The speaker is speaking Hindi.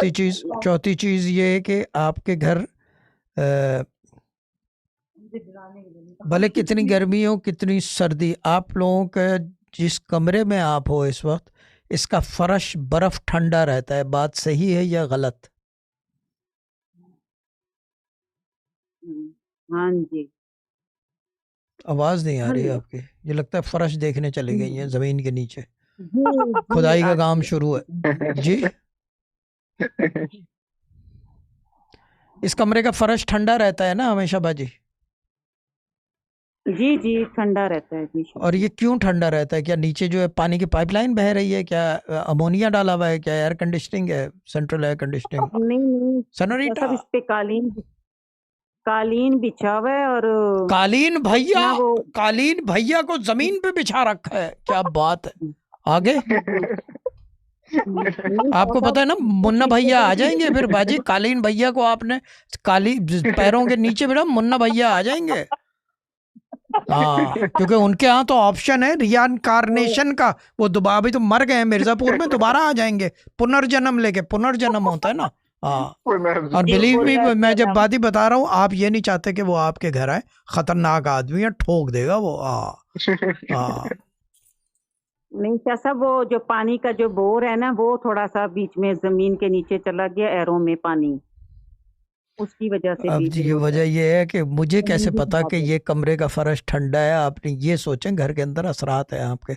चौथी चीज ये है कि आपके घर भले कितनी गर्मी हो कितनी सर्दी, आप लोगों का जिस कमरे में आप हो इस वक्त, इसका फर्श बर्फ ठंडा रहता है। बात सही है या गलत? हाँ जी। आवाज नहीं आ हाँ रही है जी। आपकी। ये लगता है फर्श देखने चली गई हैं जमीन के नीचे। जी खुदाई का काम आती शुरू है है। जी। इस कमरे का फर्श ठंडा रहता है ना हमेशा बाजी? जी जी ठंडा रहता है जी। और ये क्यों ठंडा रहता है? क्या नीचे जो है पानी की पाइपलाइन बह रही है? क्या अमोनिया डाला हुआ है? क्या एयर कंडीशनिंग है? Central air conditioning? नहीं नहीं, सनोरीटा? सब इस पे कालीन बिछा हुआ है और कालीन भैया, ना वो कालीन भैया को जमीन पे बिछा रखा है, क्या बात है। आगे नहीं आपको ऐसा पता है ना, मुन्ना कुछ भैया आ जाएंगे फिर बाजी। कालीन भैया को आपने काली पैरों के नीचे बिठा, मुन्ना भैया आ जाएंगे। हाँ, क्योंकि उनके यहाँ तो ऑप्शन है रियानकारनेशन का। वो दोबारा, अभी तो मर गए हैं मिर्जापुर में, दोबारा आ जाएंगे पुनर्जन्म लेके। पुनर्जन्म होता है ना। हाँ, और बिलीव मी, मैं जब बात ही बता रहा हूँ, आप ये नहीं चाहते कि वो आपके घर आए। खतरनाक आदमी है, ठोक देगा वो। हाँ। नहीं कैसा, वो जो पानी का जो बोर है ना, वो थोड़ा सा बीच में जमीन के नीचे चला गया, एरों में पानी, उसकी वजह से अब भी जी फिर ये होता वजह है। ये है कि मुझे कैसे जमीन भी पता खराब कि है। ये कमरे का फर्श ठंडा है। आपने ये सोचें घर के अंदर असरात है आपके।